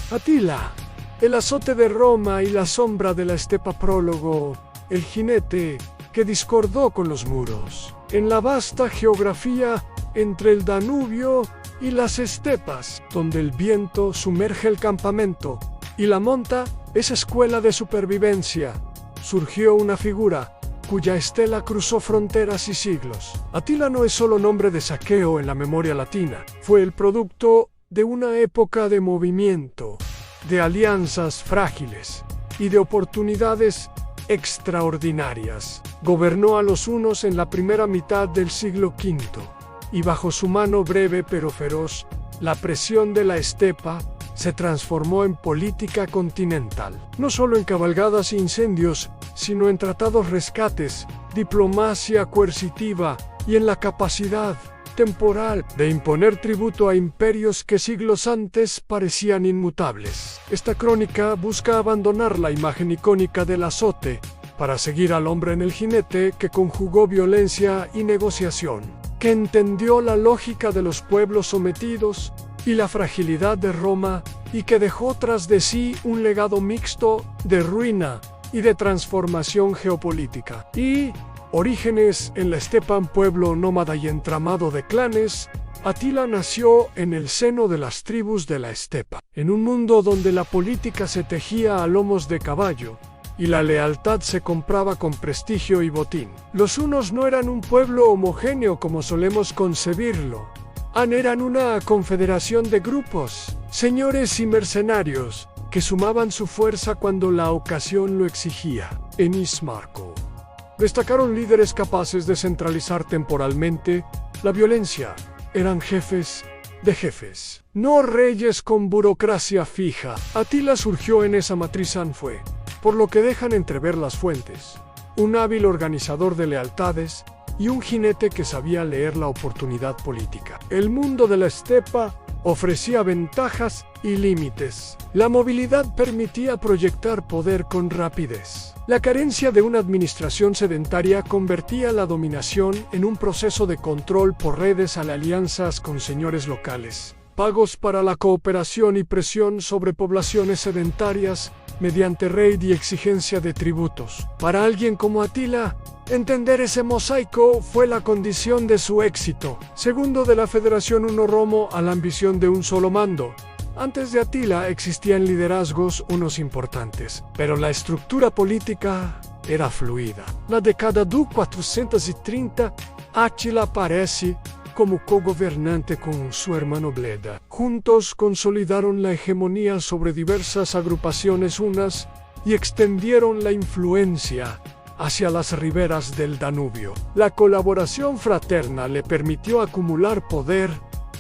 Atila, el azote de Roma y la sombra de la estepa. Prólogo, el jinete que discordó con los muros. En la vasta geografía entre el Danubio y las estepas, donde el viento sumerge el campamento y la monta es escuela de supervivencia, surgió una figura cuya estela cruzó fronteras y siglos. Atila no es solo nombre de saqueo en la memoria latina, fue el producto de una época de movimiento, de alianzas frágiles y de oportunidades extraordinarias. Gobernó a los hunos en la primera mitad del siglo V, y bajo su mano breve pero feroz, la presión de la estepa se transformó en política continental. No solo en cabalgadas e incendios, sino en tratados rescates, diplomacia coercitiva y en la capacidad temporal de imponer tributo a imperios que siglos antes parecían inmutables. Esta crónica busca abandonar la imagen icónica del azote para seguir al hombre en el jinete que conjugó violencia y negociación, que entendió la lógica de los pueblos sometidos y la fragilidad de Roma y que dejó tras de sí un legado mixto de ruina y de transformación geopolítica. Y orígenes en la estepa, un pueblo nómada y entramado de clanes, Atila nació en el seno de las tribus de la estepa, en un mundo donde la política se tejía a lomos de caballo y la lealtad se compraba con prestigio y botín. Los hunos no eran un pueblo homogéneo como solemos concebirlo. Eran una confederación de grupos, señores y mercenarios, que sumaban su fuerza cuando la ocasión lo exigía. En Ismarco destacaron líderes capaces de centralizar temporalmente la violencia. Eran jefes de jefes, no reyes con burocracia fija. Atila surgió en esa matriz Anfue, por lo que dejan entrever las fuentes. Un hábil organizador de lealtades y un jinete que sabía leer la oportunidad política. El mundo de la estepa ofrecía ventajas y límites. La movilidad permitía proyectar poder con rapidez. La carencia de una administración sedentaria convertía la dominación en un proceso de control por redes a alianzas con señores locales, pagos para la cooperación y presión sobre poblaciones sedentarias mediante raid y exigencia de tributos. Para alguien como Atila, entender ese mosaico fue la condición de su éxito. Segundo de la Federación Uno Romo a la ambición de un solo mando. Antes de Atila existían liderazgos unos importantes, pero la estructura política era fluida. Na década do 430, Attila aparece como co-gobernante con su hermano Bleda. Juntos consolidaron la hegemonía sobre diversas agrupaciones hunas y extendieron la influencia hacia las riberas del Danubio. La colaboración fraterna le permitió acumular poder,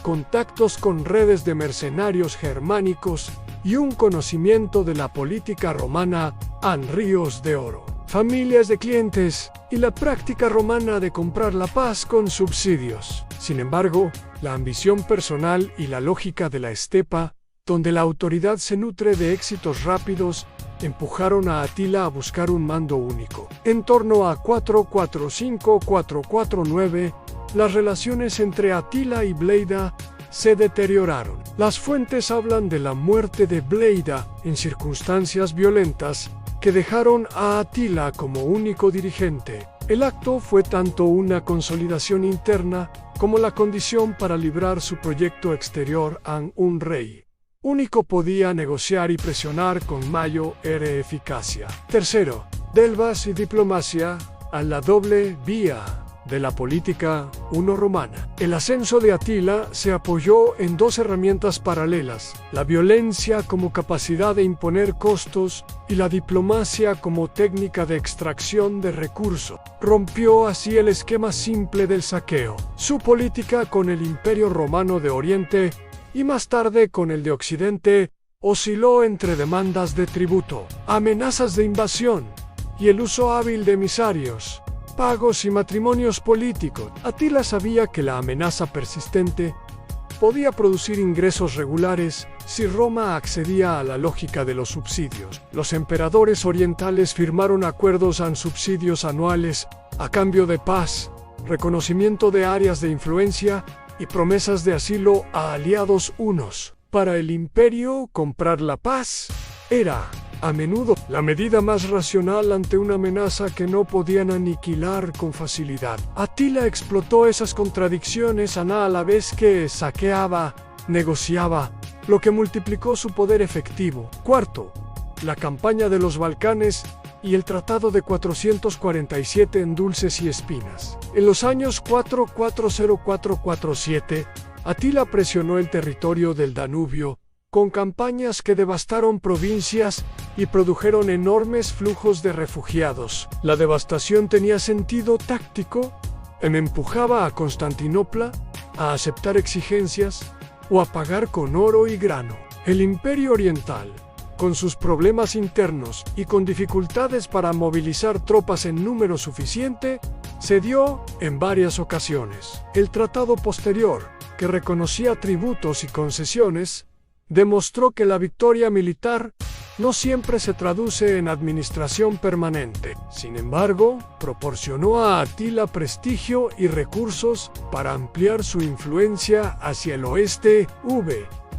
contactos con redes de mercenarios germánicos y un conocimiento de la política romana en ríos de oro, familias de clientes y la práctica romana de comprar la paz con subsidios. Sin embargo, la ambición personal y la lógica de la estepa, donde la autoridad se nutre de éxitos rápidos, empujaron a Atila a buscar un mando único. En torno a 445-449, las relaciones entre Atila y Bleda se deterioraron. Las fuentes hablan de la muerte de Bleda en circunstancias violentas que dejaron a Atila como único dirigente. El acto fue tanto una consolidación interna como la condición para librar su proyecto exterior a un rey único podía negociar y presionar con mayor eficacia. Tercero, delvas y diplomacia a la doble vía de la política uno-romana. El ascenso de Atila se apoyó en dos herramientas paralelas: la violencia como capacidad de imponer costos y la diplomacia como técnica de extracción de recursos. Rompió así el esquema simple del saqueo. Su política con el Imperio Romano de Oriente y más tarde con el de Occidente osciló entre demandas de tributo, amenazas de invasión y el uso hábil de emisarios, pagos y matrimonios políticos. Atila sabía que la amenaza persistente podía producir ingresos regulares si Roma accedía a la lógica de los subsidios. Los emperadores orientales firmaron acuerdos en subsidios anuales a cambio de paz, reconocimiento de áreas de influencia y promesas de asilo a aliados hunos. Para el imperio, comprar la paz era, a menudo, la medida más racional ante una amenaza que no podían aniquilar con facilidad. Atila explotó esas contradicciones a la vez que saqueaba, negociaba, lo que multiplicó su poder efectivo. Cuarto, la campaña de los Balcanes y el Tratado de 447 en Dulces y Espinas. En los años 440-447, Atila presionó el territorio del Danubio con campañas que devastaron provincias y produjeron enormes flujos de refugiados. La devastación tenía sentido táctico, empujaba a Constantinopla a aceptar exigencias o a pagar con oro y grano. El Imperio Oriental, con sus problemas internos y con dificultades para movilizar tropas en número suficiente, cedió en varias ocasiones. El tratado posterior, que reconocía tributos y concesiones, demostró que la victoria militar no siempre se traduce en administración permanente. Sin embargo, proporcionó a Atila prestigio y recursos para ampliar su influencia hacia el oeste.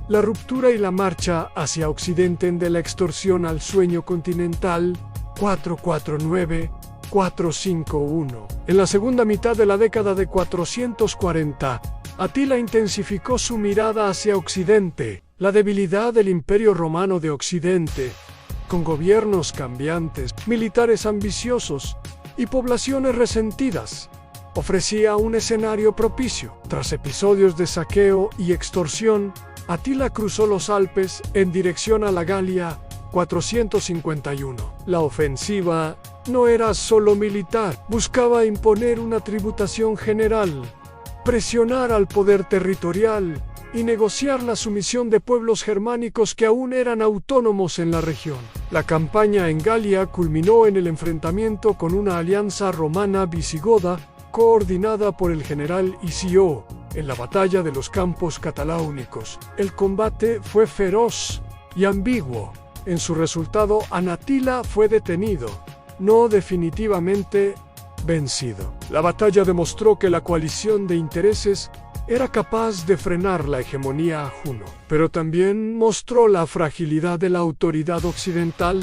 La ruptura y la marcha hacia Occidente de la extorsión al sueño continental, 449-451. En la segunda mitad de la década de 440, Atila intensificó su mirada hacia Occidente. La debilidad del Imperio Romano de Occidente, con gobiernos cambiantes, militares ambiciosos y poblaciones resentidas, ofrecía un escenario propicio. Tras episodios de saqueo y extorsión, Atila cruzó los Alpes en dirección a la Galia, 451. La ofensiva no era solo militar, buscaba imponer una tributación general, presionar al poder territorial y negociar la sumisión de pueblos germánicos que aún eran autónomos en la región. La campaña en Galia culminó en el enfrentamiento con una alianza romana visigoda coordinada por el general Isio en la batalla de los Campos Cataláunicos. El combate fue feroz y ambiguo. En su resultado, Atila fue detenido, no definitivamente vencido. La batalla demostró que la coalición de intereses era capaz de frenar la hegemonía Juno, pero también mostró la fragilidad de la autoridad occidental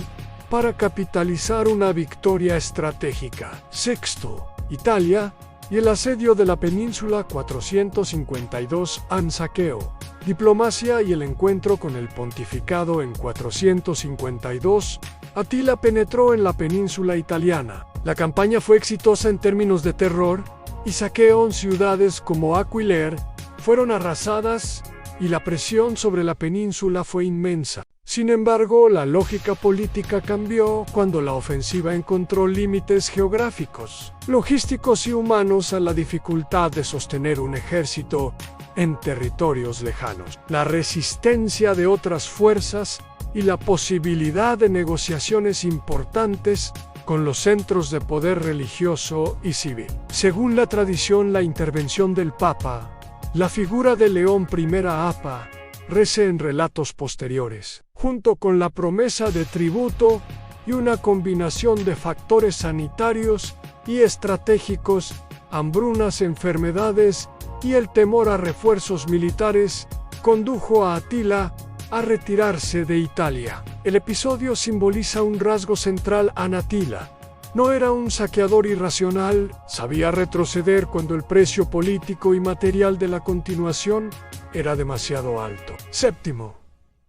para capitalizar una victoria estratégica. Sexto, Italia y el asedio de la península 452 en saqueo. Diplomacia y el encuentro con el pontificado en 452, Atila penetró en la península italiana. La campaña fue exitosa en términos de terror y saqueo en ciudades como Aquileia fueron arrasadas y la presión sobre la península fue inmensa. Sin embargo, la lógica política cambió cuando la ofensiva encontró límites geográficos, logísticos y humanos a la dificultad de sostener un ejército en territorios lejanos. La resistencia de otras fuerzas y la posibilidad de negociaciones importantes con los centros de poder religioso y civil. Según la tradición, la intervención del Papa, la figura de León I Apa, rece en relatos posteriores, junto con la promesa de tributo y una combinación de factores sanitarios y estratégicos, hambrunas, enfermedades y el temor a refuerzos militares, condujo a Atila a retirarse de Italia. El episodio simboliza un rasgo central en Atila. No era un saqueador irracional, sabía retroceder cuando el precio político y material de la continuación era demasiado alto. Séptimo,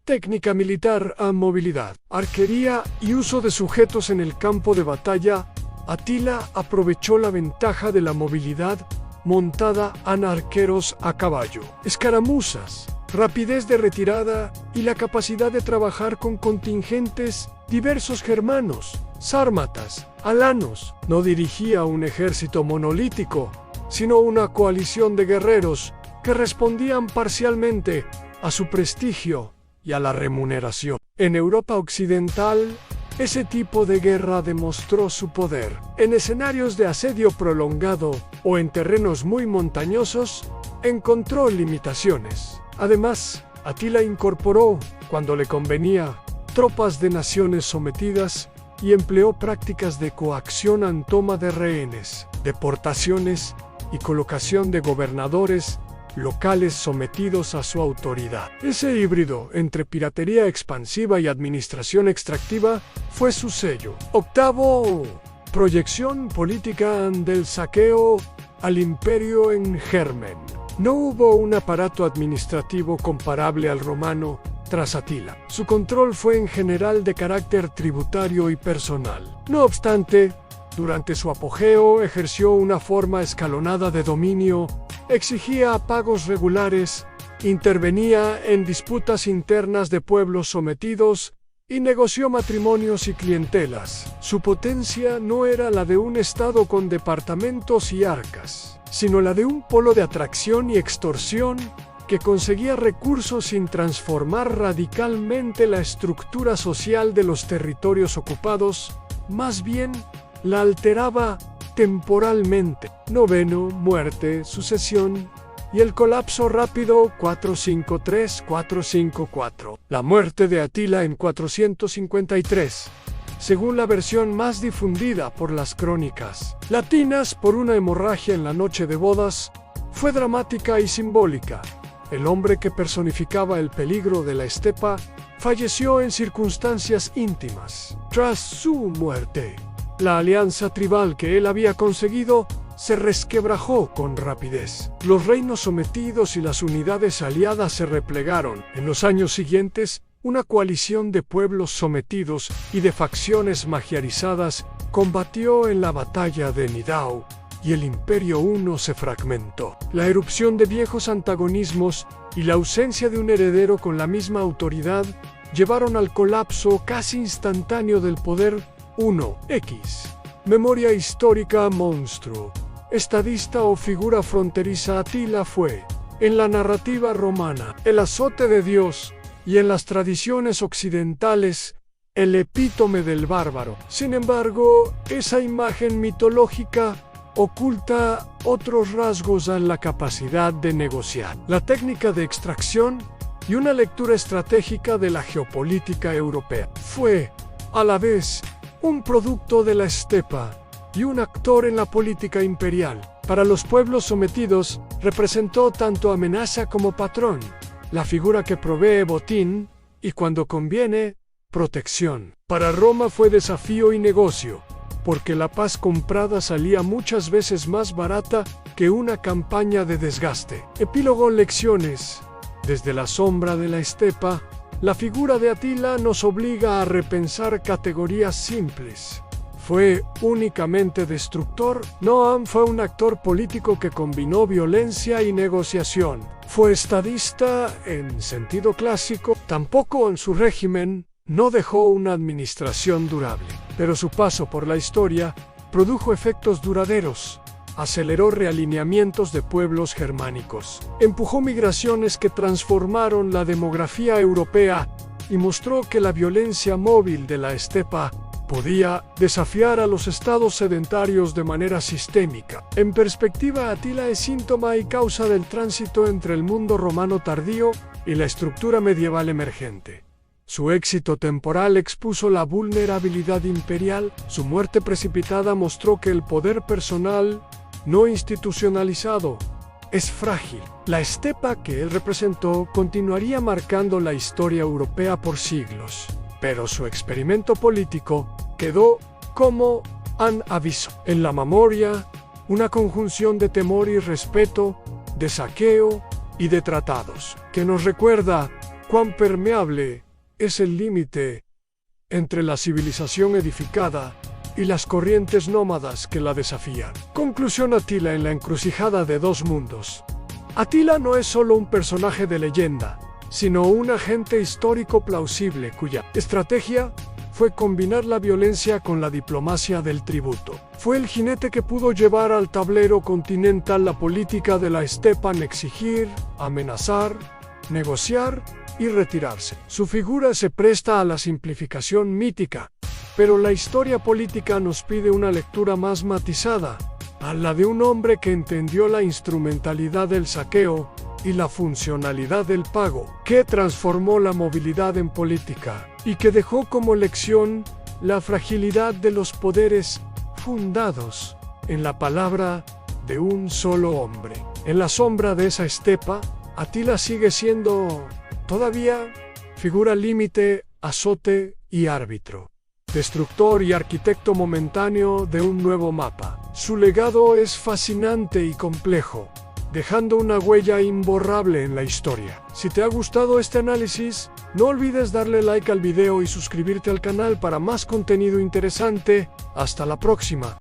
técnica militar a movilidad, arquería y uso de sujetos en el campo de batalla. Atila aprovechó la ventaja de la movilidad montada en arqueros a caballo, escaramuzas, rapidez de retirada y la capacidad de trabajar con contingentes diversos germanos, sármatas, alanos. No dirigía un ejército monolítico, sino una coalición de guerreros que respondían parcialmente a su prestigio y a la remuneración. En Europa Occidental, ese tipo de guerra demostró su poder. En escenarios de asedio prolongado o en terrenos muy montañosos, encontró limitaciones. Además, Atila incorporó, cuando le convenía, tropas de naciones sometidas y empleó prácticas de coacción en toma de rehenes, deportaciones y colocación de gobernadores locales sometidos a su autoridad. Ese híbrido entre piratería expansiva y administración extractiva fue su sello. Octavo, proyección política del saqueo al imperio en germen. No hubo un aparato administrativo comparable al romano tras Atila. Su control fue en general de carácter tributario y personal. No obstante, durante su apogeo ejerció una forma escalonada de dominio, exigía pagos regulares, intervenía en disputas internas de pueblos sometidos y negoció matrimonios y clientelas. Su potencia no era la de un estado con departamentos y arcas, sino la de un polo de atracción y extorsión que conseguía recursos sin transformar radicalmente la estructura social de los territorios ocupados, más bien la alteraba temporalmente. Noveno, muerte, sucesión y el colapso rápido 453-454. La muerte de Atila en 453, según la versión más difundida por las crónicas latinas por una hemorragia en la noche de bodas, fue dramática y simbólica. El hombre que personificaba el peligro de la estepa falleció en circunstancias íntimas. Tras su muerte, la alianza tribal que él había conseguido se resquebrajó con rapidez. Los reinos sometidos y las unidades aliadas se replegaron. En los años siguientes, una coalición de pueblos sometidos y de facciones magiarizadas combatió en la batalla de Nidau, y el Imperio Huno se fragmentó. La erupción de viejos antagonismos y la ausencia de un heredero con la misma autoridad llevaron al colapso casi instantáneo del poder Huno. Memoria histórica monstruo. Estadista o figura fronteriza, Atila fue, en la narrativa romana, el azote de Dios y en las tradiciones occidentales, el epítome del bárbaro. Sin embargo, esa imagen mitológica oculta otros rasgos en la capacidad de negociar, la técnica de extracción y una lectura estratégica de la geopolítica europea. Fue, a la vez, un producto de la estepa y un actor en la política imperial. Para los pueblos sometidos, representó tanto amenaza como patrón, la figura que provee botín y, cuando conviene, protección. Para Roma fue desafío y negocio, porque la paz comprada salía muchas veces más barata que una campaña de desgaste. Epílogo. Lecciones. Desde la sombra de la estepa, la figura de Atila nos obliga a repensar categorías simples. ¿Fue únicamente destructor? No, fue un actor político que combinó violencia y negociación. ¿Fue estadista en sentido clásico? Tampoco en su régimen no dejó una administración durable. Pero su paso por la historia produjo efectos duraderos. Aceleró realineamientos de pueblos germánicos, empujó migraciones que transformaron la demografía europea y mostró que la violencia móvil de la estepa podía desafiar a los estados sedentarios de manera sistémica. En perspectiva, Atila es síntoma y causa del tránsito entre el mundo romano tardío y la estructura medieval emergente. Su éxito temporal expuso la vulnerabilidad imperial. Su muerte precipitada mostró que el poder personal no institucionalizado es frágil. La estepa que él representó continuaría marcando la historia europea por siglos, pero su experimento político quedó como un aviso. En la memoria, una conjunción de temor y respeto, de saqueo y de tratados, que nos recuerda cuán permeable es el límite entre la civilización edificada y las corrientes nómadas que la desafían. Conclusión. Atila en la encrucijada de dos mundos. Atila no es solo un personaje de leyenda, sino un agente histórico plausible cuya estrategia fue combinar la violencia con la diplomacia del tributo. Fue el jinete que pudo llevar al tablero continental la política de la estepa en exigir, amenazar, negociar y retirarse. Su figura se presta a la simplificación mítica, pero la historia política nos pide una lectura más matizada, a la de un hombre que entendió la instrumentalidad del saqueo y la funcionalidad del pago, que transformó la movilidad en política y que dejó como lección la fragilidad de los poderes fundados en la palabra de un solo hombre. En la sombra de esa estepa, Atila sigue siendo, todavía, figura límite, azote y árbitro. Destructor y arquitecto momentáneo de un nuevo mapa. Su legado es fascinante y complejo, dejando una huella imborrable en la historia. Si te ha gustado este análisis, no olvides darle like al video y suscribirte al canal para más contenido interesante. Hasta la próxima.